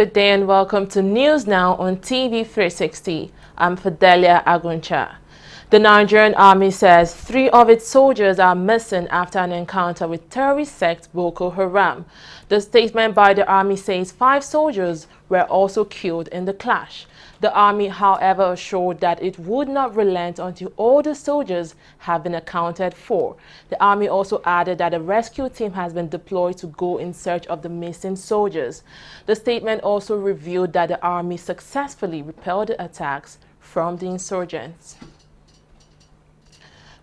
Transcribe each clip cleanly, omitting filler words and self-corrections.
Good day and welcome to News Now on TV360. I'm Fidelia Aguncha. The Nigerian army says 3 of its soldiers are missing after an encounter with terrorist sect Boko Haram. The statement by the army says 5 soldiers were also killed in the clash. The army, however, assured that it would not relent until all the soldiers have been accounted for. The army also added that a rescue team has been deployed to go in search of the missing soldiers. The statement also revealed that the army successfully repelled the attacks from the insurgents.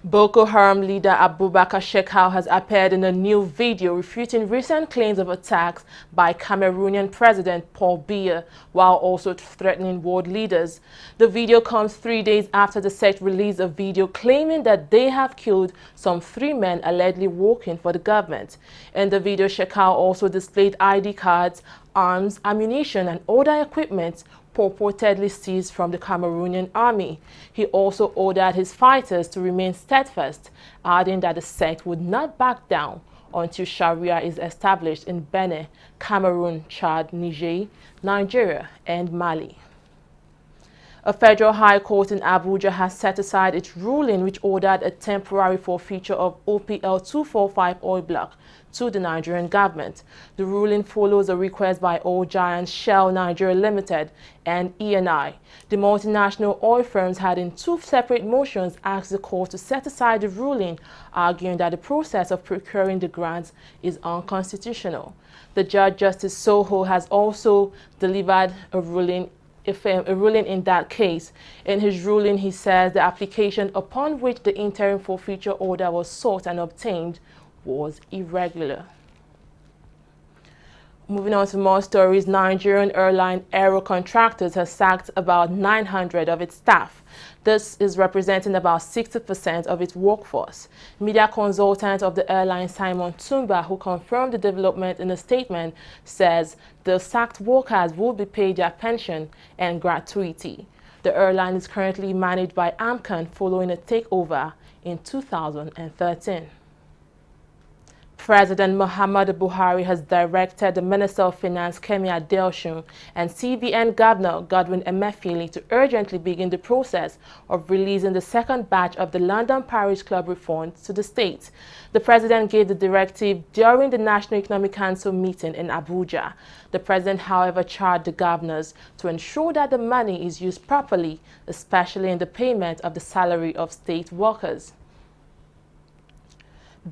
Boko Haram leader Abubakar Shekau has appeared in a new video refuting recent claims of attacks by Cameroonian President Paul Biya, while also threatening world leaders. The video comes 3 days after the sect released a video claiming that they have killed some 3 men allegedly working for the government. In the video, Shekau also displayed ID cards, arms, ammunition, and other equipment purportedly seized from the Cameroonian army. He also ordered his fighters to remain steadfast, adding that the sect would not back down until Sharia is established in Benin, Cameroon, Chad, Niger, Nigeria, and Mali. A federal high court in Abuja has set aside its ruling which ordered a temporary forfeiture of OPL 245 oil block to the Nigerian government. The ruling follows a request by oil giants Shell Nigeria Limited and INEC. The multinational oil firms had in 2 separate motions asked the court to set aside the ruling, arguing that the process of procuring the grants is unconstitutional. The Judge Justice Soho has also delivered a ruling in that case. In his ruling, he says the application upon which the interim forfeiture order was sought and obtained was irregular. Moving on to more stories, Nigerian airline Aero Contractors has sacked about 900 of its staff. This is representing about 60% of its workforce. Media consultant of the airline Simon Tumba, who confirmed the development in a statement, says the sacked workers will be paid their pension and gratuity. The airline is currently managed by Amcan following a takeover in 2013. President Muhammadu Buhari has directed the Minister of Finance Kemi Adelsun and CBN Governor Godwin Emefiele to urgently begin the process of releasing the second batch of the London Paris Club refunds to the state. The President gave the directive during the National Economic Council meeting in Abuja. The President, however, charged the governors to ensure that the money is used properly, especially in the payment of the salary of state workers.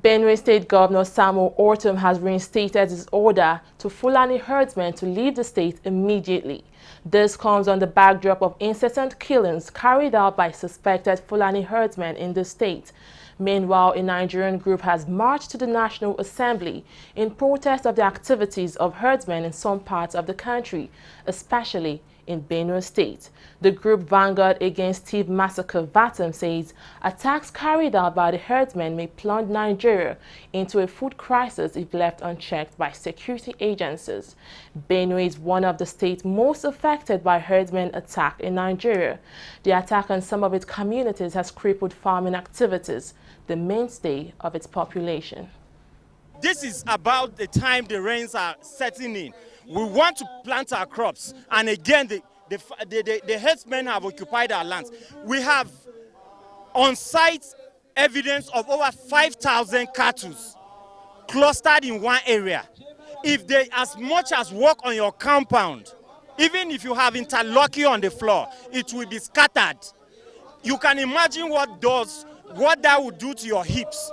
Benue State Governor Samuel Ortom has reinstated his order to Fulani herdsmen to leave the state immediately. This comes on the backdrop of incessant killings carried out by suspected Fulani herdsmen in the state. Meanwhile, a Nigerian group has marched to the National Assembly in protest of the activities of herdsmen in some parts of the country, especially in Benue State. The group Vanguard Against Thief Massacre VATM says attacks carried out by the herdsmen may plunge Nigeria into a food crisis if left unchecked by security agencies. Benue is one of the states most affected by herdsmen attack in Nigeria. The attack on some of its communities has crippled farming activities, the mainstay of its population. This is about the time the rains are setting in. We want to plant our crops, and again, the herdsmen have occupied our lands. We have on-site evidence of over 5,000 cattle clustered in one area. If they as much as walk on your compound, even if you have interlocking on the floor, it will be scattered. You can imagine what that would do to your hips.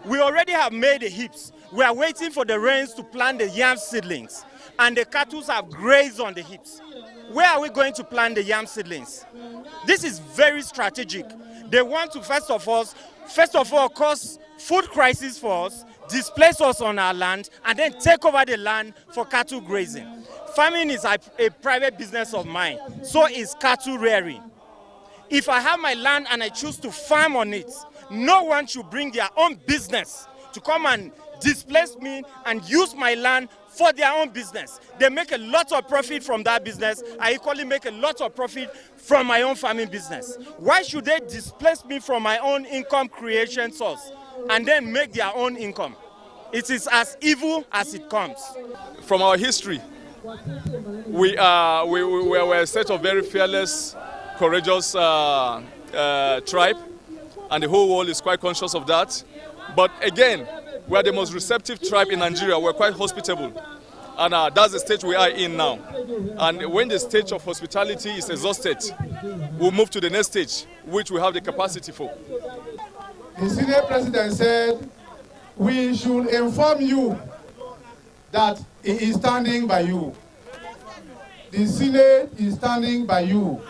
We already have made the hips. We are waiting for the rains to plant the yam seedlings, and the cattle have grazed on the hips. Where are we going to plant the yam seedlings? This is very strategic. They want to first of all cause food crisis for us, displace us on our land, and then take over the land for cattle grazing. Farming is a private business of mine, so is cattle rearing. If I have my land and I choose to farm on it, no one should bring their own business to come and displace me and use my land for their own business. They make a lot of profit from that business. I equally make a lot of profit from my own farming business. Why should they displace me from my own income creation source and then make their own income? It is as evil as it comes. From our history, We were a set of very fearless, courageous tribe, and the whole world is quite conscious of that. But again, we are the most receptive tribe in Nigeria. We're quite hospitable, and that's the stage we are in now. And when the stage of hospitality is exhausted, we'll move to the next stage, which we have the capacity for. The senior president said, we should inform you that he is standing by you. The Senate is standing by you.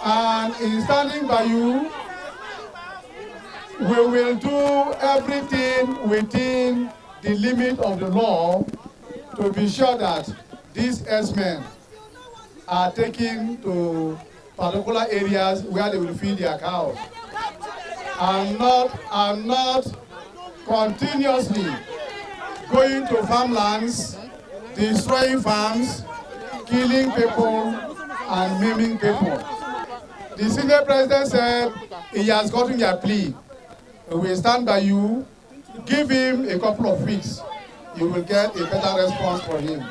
And in standing by you, we will do everything within the limit of the law to be sure that these herdsmen are taken to particular areas where they will feed their cows. I'm not continuously going to farmlands, destroying farms, killing people, and maiming people. The senior president said he has gotten your plea. We will stand by you. Give him a couple of weeks. You will get a better response from him.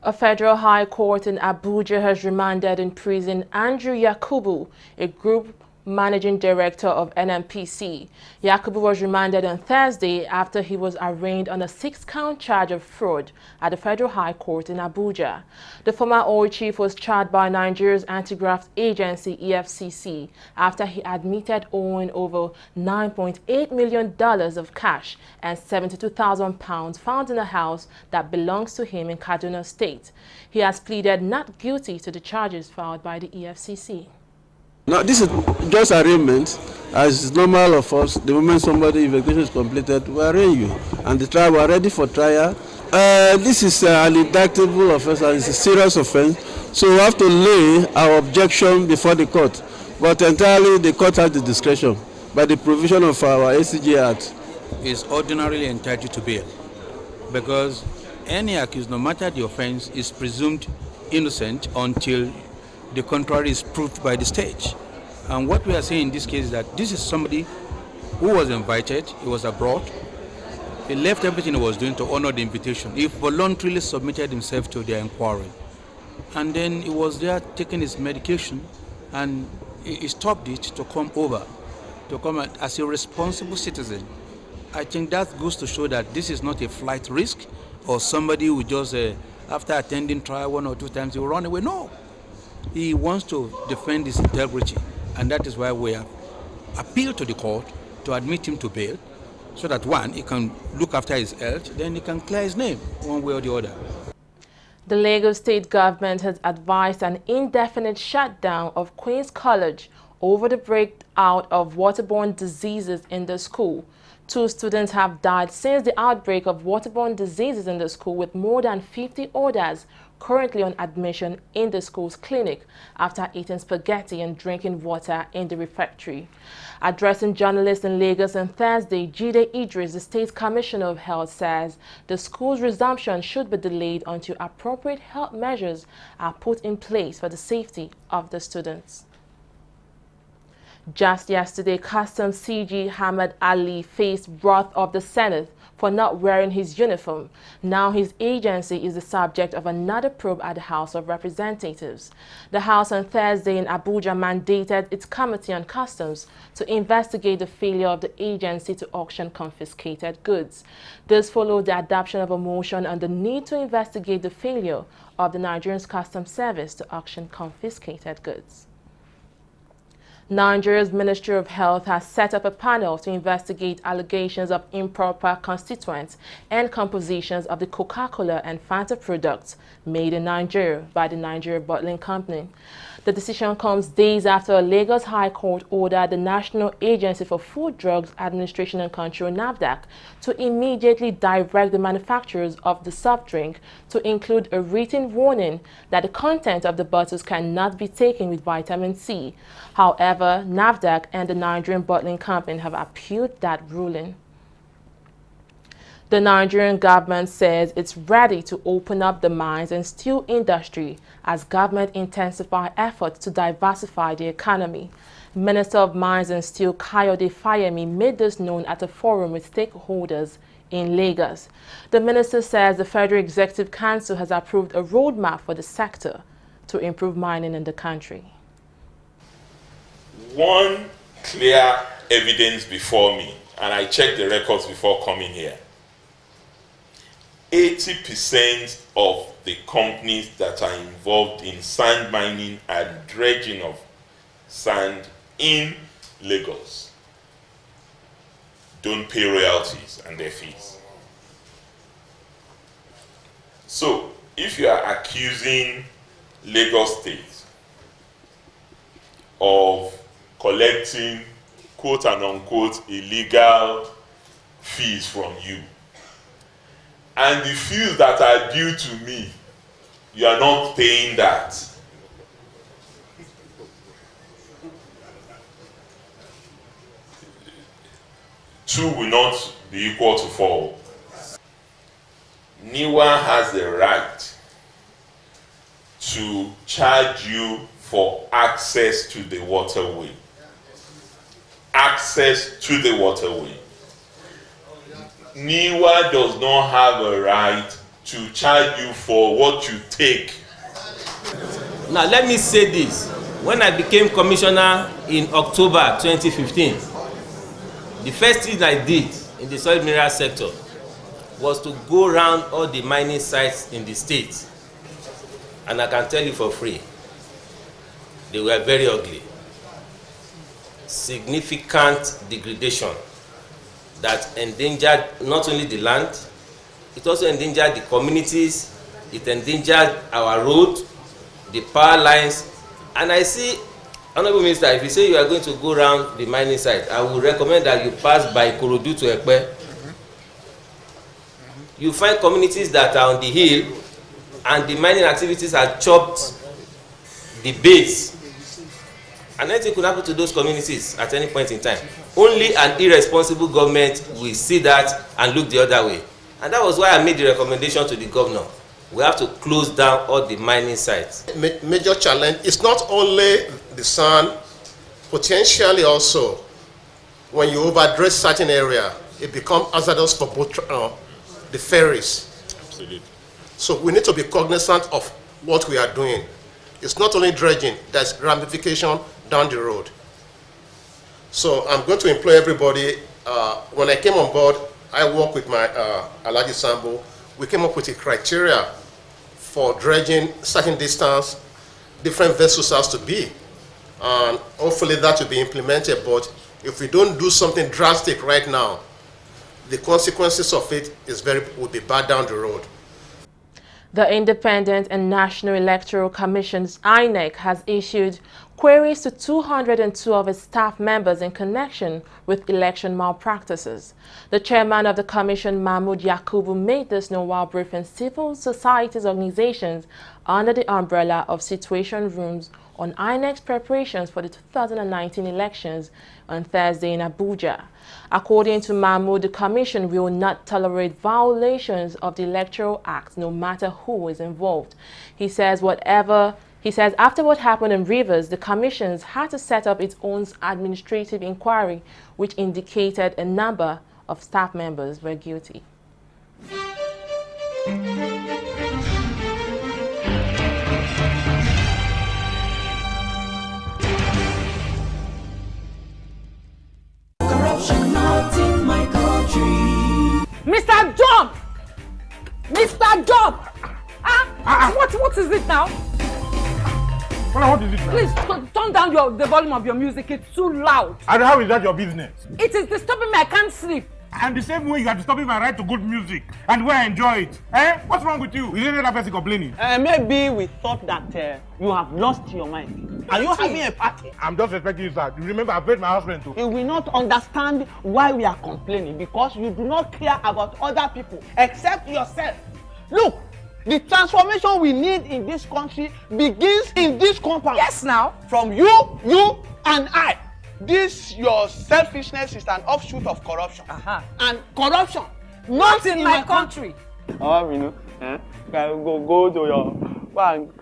A federal high court in Abuja has remanded in prison Andrew Yakubu, a group managing director of NNPC. Yakubu was remanded on Thursday after he was arraigned on a 6-count charge of fraud at the Federal High Court in Abuja. The former oil chief was charged by Nigeria's anti-graft agency EFCC after he admitted owing over $9.8 million of cash and £72,000 found in a house that belongs to him in Kaduna State. He has pleaded not guilty to the charges filed by the EFCC. Now, this is just arraignment, as is normal of us. The moment somebody investigation is completed, we arraign you, and the trial, we are ready for trial. This is an indictable offense, and it's a serious offense, so we have to lay our objection before the court. But entirely, the court has the discretion by the provision of our ACJ Act. Is ordinarily entitled to bail, because any accused, no matter the offense, is presumed innocent until the contrary is proved by the state. And what we are saying in this case is that this is somebody who was invited, he was abroad, he left everything he was doing to honor the invitation. He voluntarily submitted himself to their inquiry. And then he was there taking his medication, and he stopped it to come over, to come as a responsible citizen. I think that goes to show that this is not a flight risk or somebody who just, after attending trial 1 or 2 times, he will run away. No. He wants to defend his integrity, and that is why we have appealed to the court to admit him to bail, so that one, he can look after his health, then he can clear his name one way or the other. The Lagos state government has advised an indefinite shutdown of Queen's College over the breakout of waterborne diseases in the school. 2 students have died since the outbreak of waterborne diseases in the school, with more than 50 others currently on admission in the school's clinic after eating spaghetti and drinking water in the refectory. Addressing journalists in Lagos on Thursday, Jide Idris, the State Commissioner of Health, says the school's resumption should be delayed until appropriate health measures are put in place for the safety of the students. Just yesterday, Customs CG Hamad Ali faced wrath of the Senate for not wearing his uniform. Now his agency is the subject of another probe at the House of Representatives. The House on Thursday in Abuja mandated its Committee on Customs to investigate the failure of the agency to auction confiscated goods. This followed the adoption of a motion on the need to investigate the failure of the Nigerian Customs Service to auction confiscated goods. Nigeria's Ministry of Health has set up a panel to investigate allegations of improper constituents and compositions of the Coca-Cola and Fanta products made in Nigeria by the Nigeria Bottling Company. The decision comes days after a Lagos High Court ordered the National Agency for Food, Drugs Administration and Control (NAFDAC) to immediately direct the manufacturers of the soft drink to include a written warning that the content of the bottles cannot be taken with vitamin C. However, NAFDAC and the Nigerian Bottling Company have appealed that ruling. The Nigerian government says it's ready to open up the mines and steel industry as government intensify efforts to diversify the economy. Minister of Mines and Steel Kayode Fayemi made this known at a forum with stakeholders in Lagos. The minister says the Federal Executive Council has approved a roadmap for the sector to improve mining in the country. One clear evidence before me, and I checked the records before coming here. 80% of the companies that are involved in sand mining and dredging of sand in Lagos don't pay royalties and their fees. So, if you are accusing Lagos State of collecting quote and unquote illegal fees from you, and the fees that are due to me, you are not paying that, two will not be equal to four. NIWA has the right to charge you for access to the waterway. Access to the waterway. NIWA does not have a right to charge you for what you take. Now let me say this. When I became commissioner in October 2015, the first thing I did in the solid mineral sector was to go around all the mining sites in the state. And I can tell you for free, they were very ugly. Significant degradation that endangered not only the land, it also endangered the communities, it endangered our road, the power lines. And I see, Honorable Minister, if you say you are going to go around the mining site, I would recommend that you pass by Korodu to Ekpe. You find communities that are on the hill and the mining activities have chopped the base. And anything could happen to those communities at any point in time. Only an irresponsible government will see that and look the other way. And that was why I made the recommendation to the governor. We have to close down all the mining sites. Major challenge is not only the sand, potentially also when you overdredge certain area, it becomes hazardous for both the ferries. Absolutely. So we need to be cognizant of what we are doing. It's not only dredging, there's ramification down the road. So I'm going to employ everybody. When I came on board, I worked with my Alhaji Sambo. We came up with a criteria for dredging certain distance, different vessels has to be. And hopefully that will be implemented, but if we don't do something drastic right now, the consequences of it will be bad down the road. The Independent and National Electoral Commission's INEC has issued queries to 202 of its staff members in connection with election malpractices. The chairman of the commission, Mahmoud Yakubu, made this known while briefing civil societies organizations under the umbrella of Situation Rooms on INEC's preparations for the 2019 elections on Thursday in Abuja. According to Mahmoud, the Commission will not tolerate violations of the Electoral Act, no matter who is involved. He says after what happened in Rivers, the Commissions had to set up its own administrative inquiry, which indicated a number of staff members were guilty. Mr. John! Mr. John! What is it now? What is it now? Please turn down the volume of your music. It's too loud. And how is that your business? It is disturbing me. I can't sleep. And the same way you are disturbing my right to good music and where I enjoy it. What's wrong with you? You didn't have person complaining. Maybe we thought that you have lost your mind. Are you having a party? I'm just respecting you, sir. You remember I paid my husband too. You will not understand why we are complaining because you do not care about other people except yourself. Look, the transformation we need in this country begins in this compound. Yes, now. From you and I. This your selfishness is an offshoot of corruption. And corruption not in my country. Go to your bank.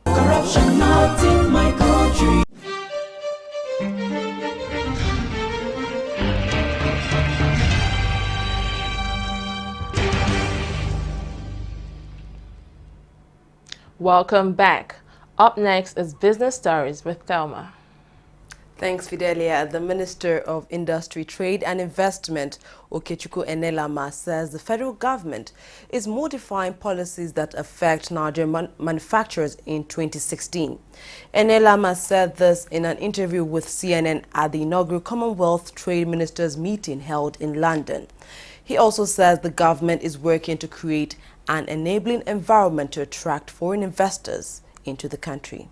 Corruption not in my country. Welcome back. Up next is Business Stories with Thelma. Thanks, Fidelia. The Minister of Industry, Trade and Investment, Okechukwu Enelama, says the federal government is modifying policies that affect Nigerian manufacturers in 2016. Enelama said this in an interview with CNN at the inaugural Commonwealth Trade Ministers meeting held in London. He also says the government is working to create an enabling environment to attract foreign investors into the country.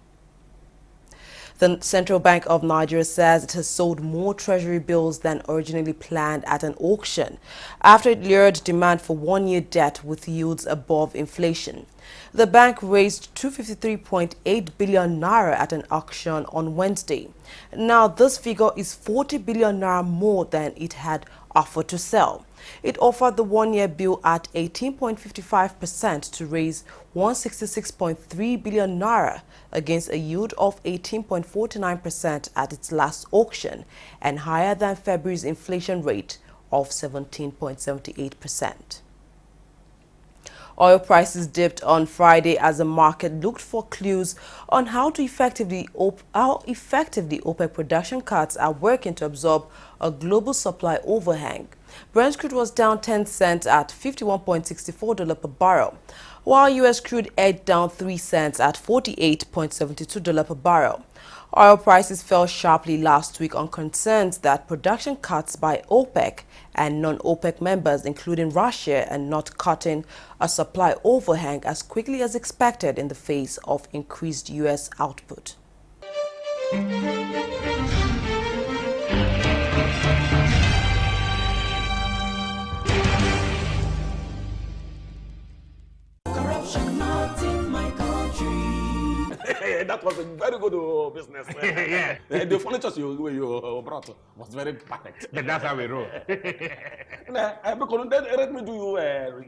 The Central Bank of Nigeria says it has sold more treasury bills than originally planned at an auction after it lured demand for one-year debt with yields above inflation. The bank raised 253.8 billion naira at an auction on Wednesday. Now, this figure is 40 billion naira more than it had offered to sell. It offered the one-year bill at 18.55% to raise 166.3 billion naira against a yield of 18.49% at its last auction and higher than February's inflation rate of 17.78%. Oil prices dipped on Friday as the market looked for clues on how effectively OPEC production cuts are working to absorb a global supply overhang. Brent crude was down 10 cents at $51.64 per barrel, while U.S. crude edged down 3 cents at $48.72 per barrel. Oil prices fell sharply last week on concerns that production cuts by OPEC and non-OPEC members, including Russia, are not cutting a supply overhang as quickly as expected in the face of increased U.S. output. That was a very good business. Yeah. The furniture you brought was very perfect. Yeah, that's how we roll. Let me do you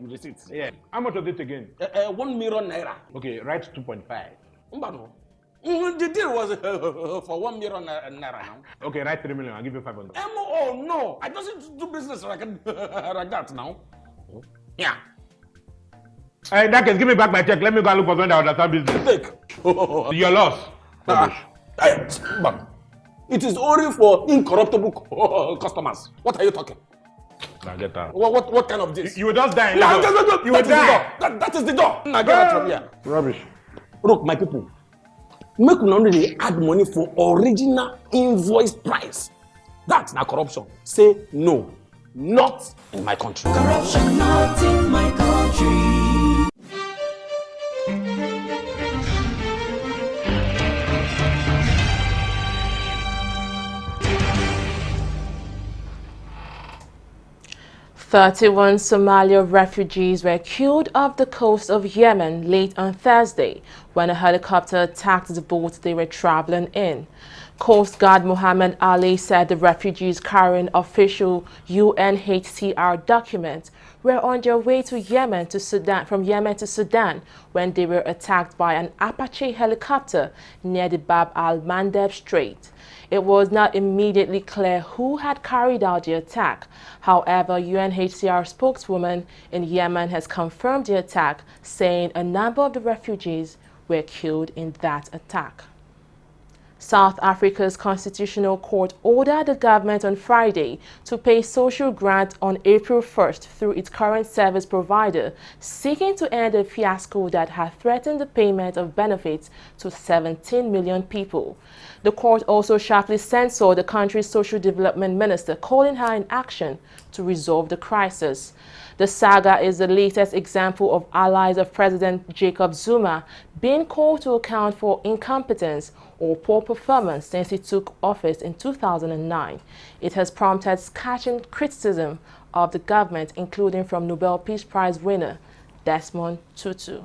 receipts. Yeah. How much was it again? 1 million naira. Okay, write 2.5. The deal was for 1 million naira now. Okay, write 3 million. I'll give you 500. Oh no, I don't do business like that now. Yeah. Hey, that case, give me back my check. Let me go and look for someone that understand business. Take. Your loss. It is only for incorruptible customers. What are you talking? Now get that. What kind of this? You will just die. No, you will die. That is the door. Now get out from here. Rubbish. Look, my people, make not only add money for original invoice price. That's not corruption. Say no, not in my country. Corruption not in my country. "31 Somalia refugees were killed off the coast of Yemen late on Thursday when a helicopter attacked the boat they were traveling in. Coast Guard Mohammed Ali said the refugees carrying official UNHCR documents were on their way to Yemen to Sudan, from Yemen to Sudan when they were attacked by an Apache helicopter near the Bab al-Mandeb Strait. It was not immediately clear who had carried out the attack. However, UNHCR spokeswoman in Yemen has confirmed the attack, saying a number of the refugees were killed in that attack. South Africa's Constitutional Court ordered the government on Friday to pay social grant on April 1st through its current service provider, seeking to end a fiasco that had threatened the payment of benefits to 17 million people. The court also sharply censored the country's social development minister, calling her inaction to resolve the crisis. The saga is the latest example of allies of President Jacob Zuma being called to account for incompetence or poor performance since he took office in 2009. It has prompted scathing criticism of the government, including from Nobel Peace Prize winner Desmond Tutu.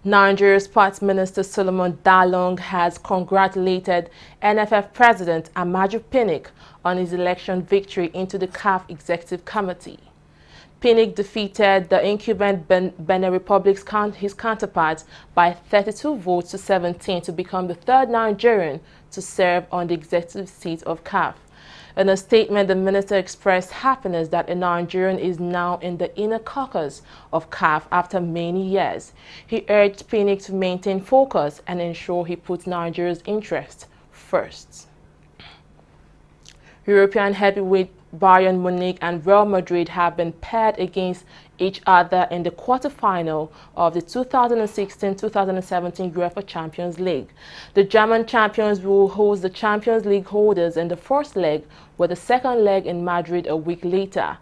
Nigeria's Sports Minister Solomon Dalung has congratulated NFF President Amaju Pinnick on his election victory into the CAF Executive Committee. Pinnick defeated the incumbent Benin Republic's his counterpart by 32 votes to 17 to become the third Nigerian to serve on the executive seat of CAF. In a statement, the minister expressed happiness that a Nigerian is now in the inner caucus of CAF after many years. He urged PINIC to maintain focus and ensure he puts Nigeria's interests first. European heavyweight Bayern Munich and Real Madrid have been paired against each other in the quarterfinal of the 2016-2017 UEFA Champions League. The German champions will host the Champions League holders in the first leg, with the second leg in Madrid a week later.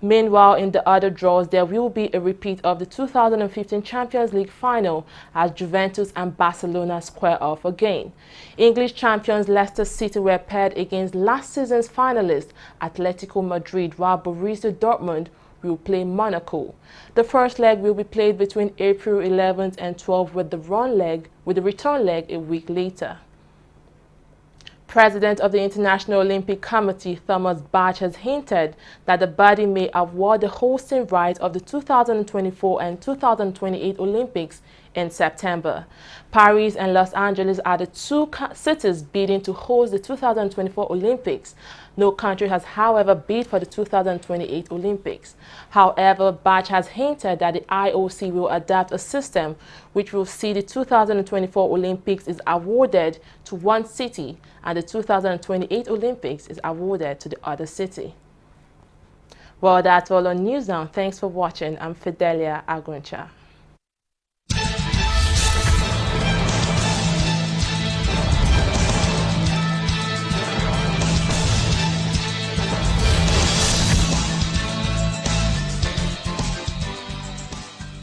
Meanwhile, in the other draws, there will be a repeat of the 2015 Champions League final as Juventus and Barcelona square off again. English champions Leicester City were paired against last season's finalist Atletico Madrid, while Borussia Dortmund will play Monaco. The first leg will be played between April 11th and 12th, with the return leg a week later. President of the International Olympic Committee, Thomas Bach, has hinted that the body may award the hosting rights of the 2024 and 2028 Olympics in September. Paris and Los Angeles are the two cities bidding to host the 2024 Olympics. No country has, however, bid for the 2028 Olympics. However, Bach has hinted that the IOC will adopt a system which will see the 2024 Olympics is awarded to one city and the 2028 Olympics is awarded to the other city. Well, that's all on News Now. Thanks for watching. I'm Fidelia Aguncha.